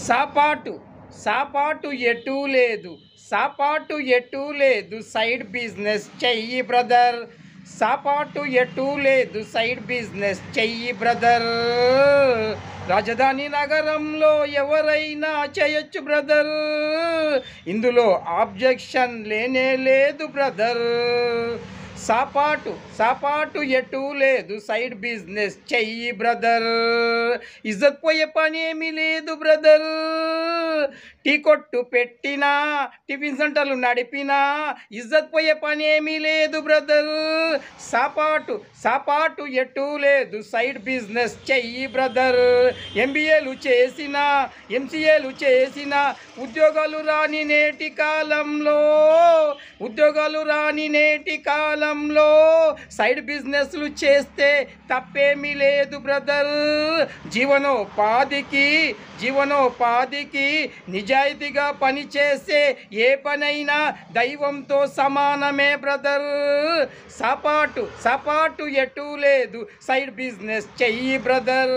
సాపాటు సాపాటు ఎటూ లేదు, సాపాటు ఎటూ లేదు, సైడ్ బిజినెస్ చెయ్యి బ్రదర్. సాపాటు ఎటూ లేదు, సైడ్ బిజినెస్ చెయ్యి బ్రదర్. రాజధాని నగరంలో ఎవరైనా చేయొచ్చు బ్రదర్, ఇందులో ఆబ్జెక్షన్ లేనే లేదు బ్రదర్. సాపాటు ఎటూ లేదు, సైడ్ బిజినెస్ చెయ్యి బ్రదర్. ఇజ్జత్ పోయే పని ఏమీ లేదు బ్రదర్. టీ కొట్టు పెట్టినా, టిఫిన్ సెంటర్లు నడిపినా ఇజ్జత్ పోయే పని ఏమీ లేదు బ్రదర్. సాపాటు ఎటూ లేదు, సైడ్ బిజినెస్ చెయ్యి బ్రదర్. ఎంబీఏలు చేసినా, ఎంసీఏలు చేసినా ఉద్యోగాలు రాని నేటి కాలంలో సైడ్ బిజినెస్లు చేస్తే తప్పేమీ లేదు బ్రదర్. జీవనోపాధికి నిజాయితీగా పనిచేసే ఏ పనైనా దైవంతో సమానమే బ్రదర్. సాపాటు ఎటూ లేదు, సైడ్ బిజినెస్ చెయ్యి బ్రదర్.